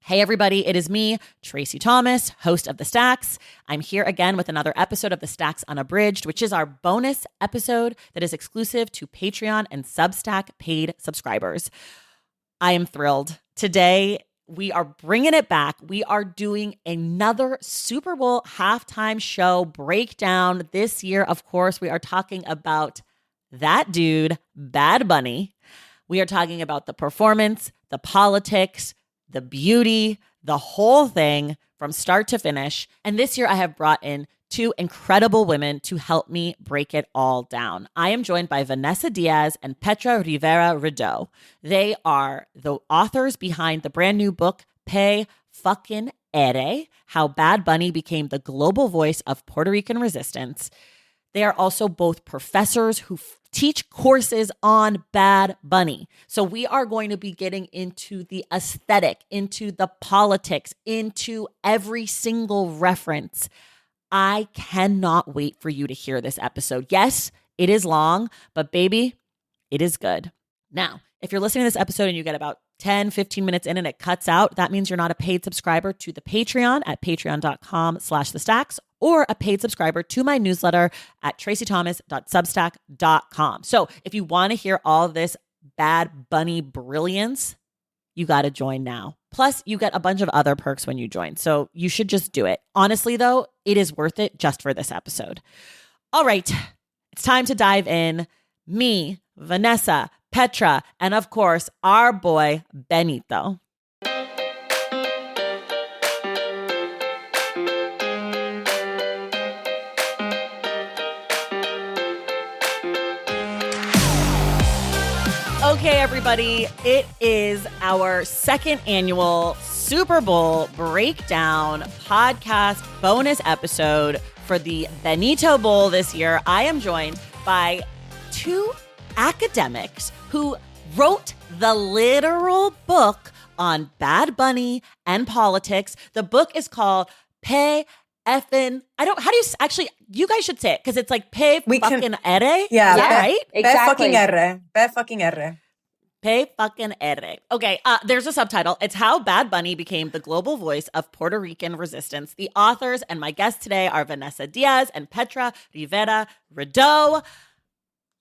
Hey everybody, it is me, Tracy Thomas, host of The Stacks. I'm here again with another episode of The Stacks Unabridged, which is our bonus episode that is exclusive to Patreon and Substack paid subscribers. I am thrilled. Today, we are bringing it back. We are doing another Super Bowl halftime show breakdown. This year, of course, we are talking about that dude, Bad Bunny. We are talking about the performance, the politics, the beauty, the whole thing from start to finish. And this year I have brought in two incredible women to help me break it all down. I am joined by Vanessa Díaz and Petra Rivera-Rideau. They are the authors behind the brand new book, Pay Fucking Ere, How Bad Bunny Became the Global Voice of Puerto Rican Resistance. They are also both professors who teach courses on Bad Bunny. So we are going to be getting into the aesthetic, into the politics, into every single reference. I cannot wait for you to hear this episode. Yes, it is long, but baby, it is good. Now, if you're listening to this episode and you get about 10, 15 minutes in and it cuts out, that means you're not a paid subscriber to the Patreon at patreon.com/thestacks or a paid subscriber to my newsletter at tracythomas.substack.com. So if you want to hear all this Bad Bunny brilliance, you got to join now. Plus, you get a bunch of other perks when you join. So you should just do it. Honestly, though, it is worth it just for this episode. All right, it's time to dive in. Me, Vanessa, Petra, and of course, our boy, Benito. Okay, everybody, it is our second annual Super Bowl breakdown podcast bonus episode for the Benito Bowl this year. I am joined by two academics who wrote the literal book on Bad Bunny and politics. The book is called Pay Effin'. You guys should say it because it's like Pay Fucking Ere. Yeah, right? Exactly. Pay fucking ere. Pay fucking ere. Okay, there's a subtitle. It's How Bad Bunny Became the Global Voice of Puerto Rican Resistance. The authors and my guests today are Vanessa Díaz and Petra Rivera-Rideau.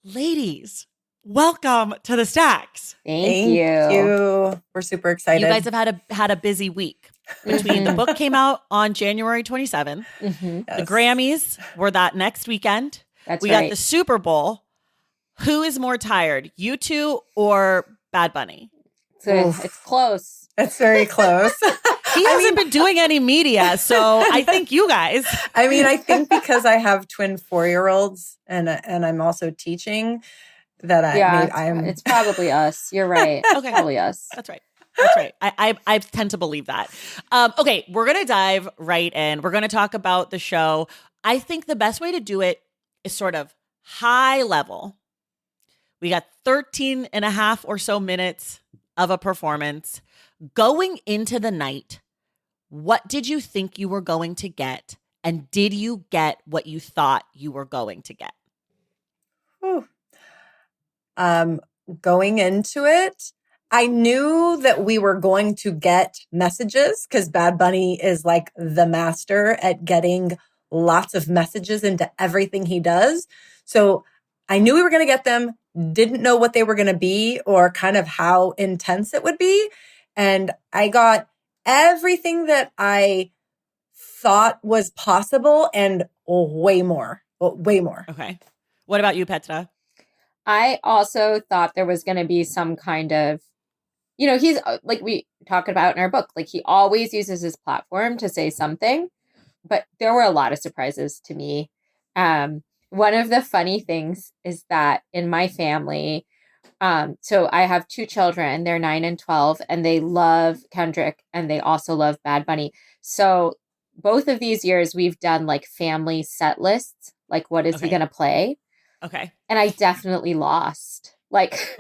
Ladies, welcome to the Stacks. Thank you. We're super excited. You guys have had a busy week. Between the book came out on January 27th. Mm-hmm. Yes. The Grammys were that next weekend. We got the Super Bowl. Who is more tired, you two or Bad Bunny? It's close. It's very close. He hasn't been doing any media, so I think you guys. I think because I have twin 4-year-olds and I'm also teaching that it's probably us. You're right. Okay. Probably us. That's right. I tend to believe that. Okay, we're going to dive right in. We're going to talk about the show. I think the best way to do it is sort of high level. We got 13 and a half or so minutes of a performance. Going into the night, what did you think you were going to get? And did you get what you thought you were going to get? Going into it, I knew that we were going to get messages because Bad Bunny is like the master at getting lots of messages into everything he does. So I knew we were going to get them, didn't know what they were going to be or kind of how intense it would be. And I got everything that I thought was possible and way more. Okay. What about you, Petra? I also thought there was going to be some kind of, he's like we talked about in our book, like he always uses his platform to say something, but there were a lot of surprises to me. One of the funny things is that in my family, so I have two children, they're 9 and 12, and they love Kendrick and they also love Bad Bunny. So both of these years we've done like family set lists, like what is he going to play? Okay. And I definitely lost. Like,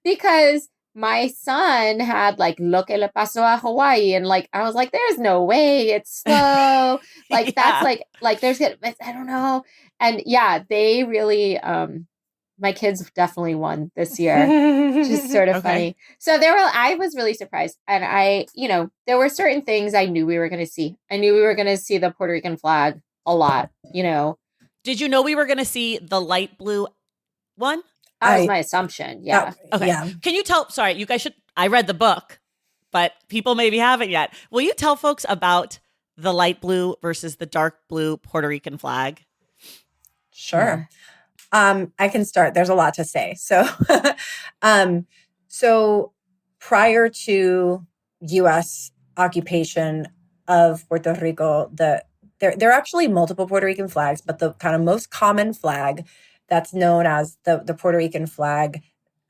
because my son had like Lo que le pasó a Hawaii. And like, I was like, there's no way, it's slow. Like, that's like there's, I don't know. And yeah, they really, my kids definitely won this year, which is sort of funny. So I was really surprised. And there were certain things I knew we were going to see. I knew we were going to see the Puerto Rican flag a lot, Did you know we were going to see the light blue one? That was my assumption. Yeah. Okay. Yeah. Can you tell, sorry, you guys I read the book, but people maybe haven't yet. Will you tell folks about the light blue versus the dark blue Puerto Rican flag? Sure. I can start. There's a lot to say. So, so prior to U.S. occupation of Puerto Rico, there are actually multiple Puerto Rican flags, but the kind of most common flag that's known as the Puerto Rican flag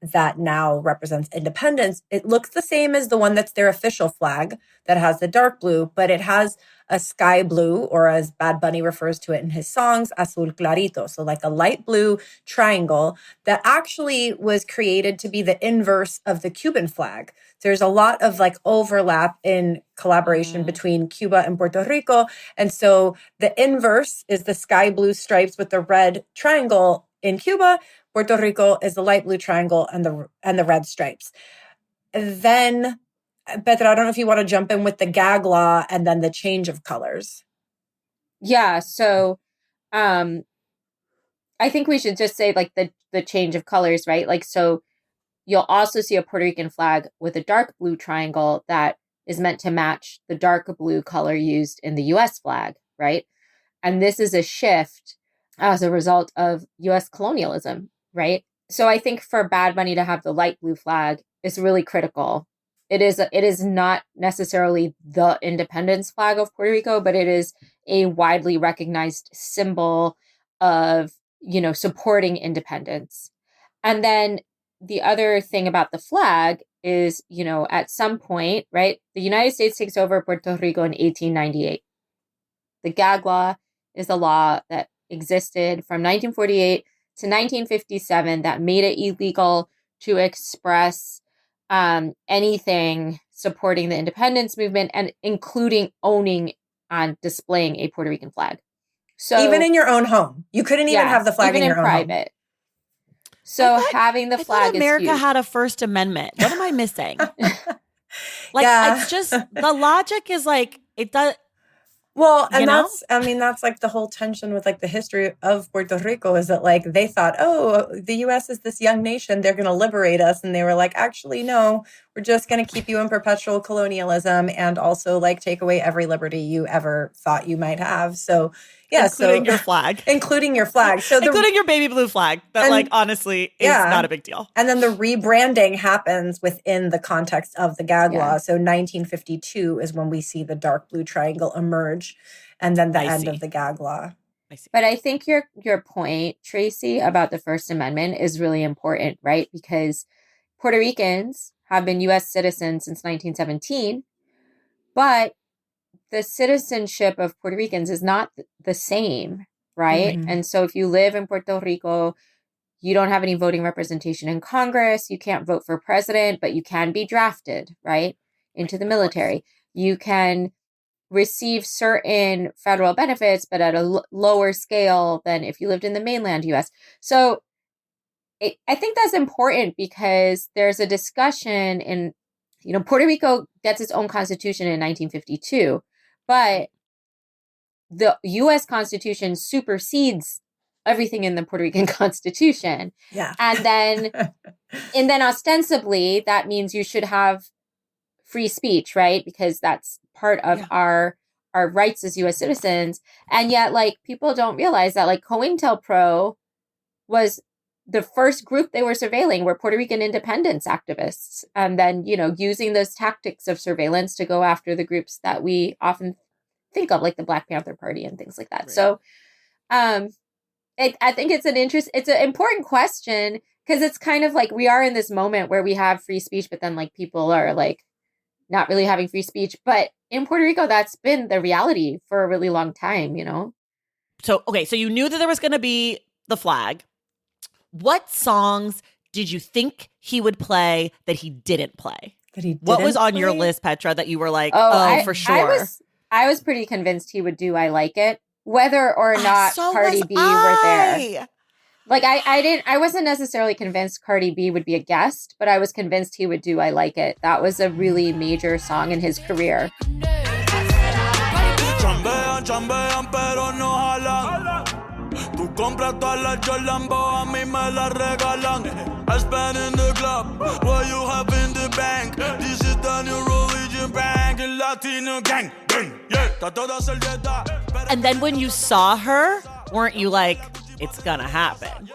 that now represents independence, it looks the same as the one that's their official flag that has the dark blue, but it has a sky blue, or as Bad Bunny refers to it in his songs, azul clarito. So like a light blue triangle that actually was created to be the inverse of the Cuban flag. There's a lot of like overlap in collaboration between Cuba and Puerto Rico. And so the inverse is the sky blue stripes with the red triangle in Cuba. Puerto Rico is the light blue triangle and the red stripes. Then, Petra, I don't know if you want to jump in with the gag law and then the change of colors. Yeah. So, I think we should just say like the change of colors, right? Like, so you'll also see a Puerto Rican flag with a dark blue triangle that is meant to match the dark blue color used in the US flag, right? And this is a shift as a result of US colonialism, right? So I think for Bad Bunny to have the light blue flag is really critical. It is not necessarily the independence flag of Puerto Rico, but it is a widely recognized symbol of, supporting independence. And then the other thing about the flag is, at some point, right, the United States takes over Puerto Rico in 1898. The gag law is a law that existed from 1948 to 1957 that made it illegal to express anything supporting the independence movement, and including owning and displaying a Puerto Rican flag. So even in your own home, you couldn't even have the flag in your own home. So having the flag is America huge. had a First Amendment. What am I missing? It's just the logic is like it does. Well, and that's like the whole tension with like the history of Puerto Rico is that like they thought, oh, the U.S. is this young nation, they're going to liberate us. And they were like, actually, no, we're just going to keep you in perpetual colonialism and also like take away every liberty you ever thought you might have. So, yeah. Including your flag. Including your flag. So including your baby blue flag that honestly is not a big deal. And then the rebranding happens within the context of the gag law. So 1952 is when we see the dark blue triangle emerge, and then the end of the gag law. I see. But I think your point, Tracy, about the First Amendment is really important, right? Because Puerto Ricans have been U.S. citizens since 1917, but the citizenship of Puerto Ricans is not the same, right? Mm-hmm. And so if you live in Puerto Rico, you don't have any voting representation in Congress. You can't vote for president, but you can be drafted, right, into the military. You can receive certain federal benefits, but at a lower scale than if you lived in the mainland U.S. So I think that's important because there's a discussion in, Puerto Rico gets its own constitution in 1952, but the U.S. Constitution supersedes everything in the Puerto Rican Constitution. Yeah. And then ostensibly that means you should have free speech, right? Because that's part of our rights as U.S. citizens. And yet, like, people don't realize that, like, COINTELPRO was the first group they were surveilling were Puerto Rican independence activists. And then, using those tactics of surveillance to go after the groups that we often think of, like the Black Panther Party and things like that. Right. So I think it's an important question because it's kind of like we are in this moment where we have free speech, but then like people are like not really having free speech. But in Puerto Rico, that's been the reality for a really long time, So, okay, so you knew that there was going to be the flag. What songs did you think he would play that he didn't play? What was on your list, Petra, that you were like, for sure? I was pretty convinced he would do I Like It, whether or not Cardi B were there. Like I wasn't necessarily convinced Cardi B would be a guest, but I was convinced he would do I Like It. That was a really major song in his career. Chambean, chambean, pero no jalan. Tú compras todas las Jordan, a mí me las regalan. I spend in the club, what you have in the bank. This is the new religion bank, el Latino gang. Yeah, está toda servieta. And then when you saw her, weren't you like, it's gonna happen?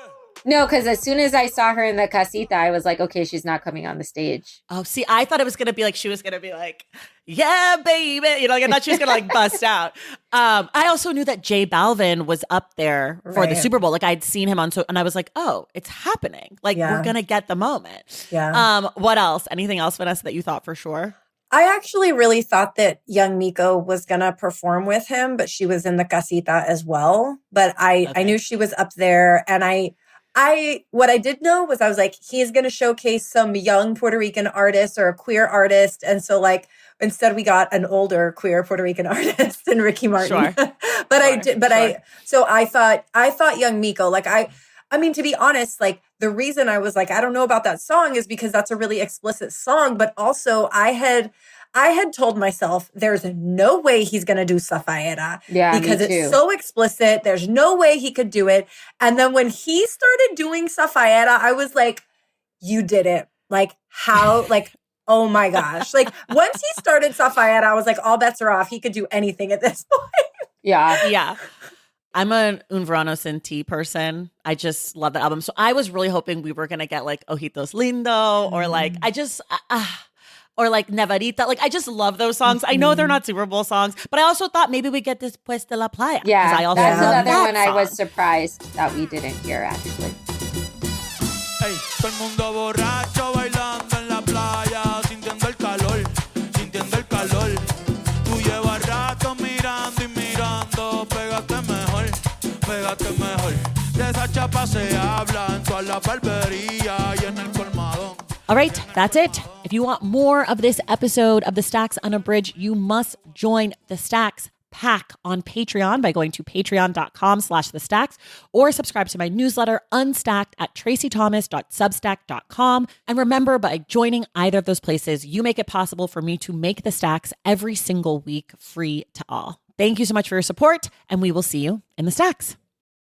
No, because as soon as I saw her in the casita, I was like, okay, she's not coming on the stage. Oh, see, I thought it was gonna be like she was gonna be like, yeah, baby. You know, like I thought she was gonna like bust out. I also knew that J Balvin was up there for the Super Bowl. Like I'd seen him on, and I was like, oh, it's happening. Like we're gonna get the moment. Yeah. What else? Anything else, Vanessa, that you thought for sure? I actually really thought that young Miko was going to perform with him, but she was in the casita as well. But I knew she was up there. And what I did know was I was like, he's going to showcase some young Puerto Rican artist or a queer artist. And so like, instead we got an older queer Puerto Rican artist in Ricky Martin. Sure. I thought young Miko, like I mean, to be honest, like the reason I was like, I don't know about that song is because that's a really explicit song. But also I had told myself there's no way he's going to do Zafaera because it's so explicit. There's no way he could do it. And then when he started doing Zafaera, I was like, you did it. Like how, like, oh my gosh. Like once he started Zafaera, I was like, all bets are off. He could do anything at this point. Yeah. Yeah. I'm an Un Verano Sin Ti person. I just love that album. So I was really hoping we were going to get like Ojitos Lindo or like, or like Nevarita. Like I just love those songs. I know they're not Super Bowl songs, but I also thought maybe we get Después de la Playa. Yeah, I also that's love another that one I was song. surprised that we didn't hear actually. Ey, todo el mundo borracho bailando en la playa, sintiendo el calor, sintiendo el calor. Tú llevas rato mirando y mirando, pégate mejor, pégate mejor. De esa chapa se habla en toda la barbería y en el colmadón. All right, that's it. If you want more of this episode of The Stacks Unabridged, you must join The Stacks Pack on Patreon by going to patreon.com/thestacks or subscribe to my newsletter Unstacked at tracythomas.substack.com. And remember, by joining either of those places, you make it possible for me to make The Stacks every single week free to all. Thank you so much for your support, and we will see you in The Stacks.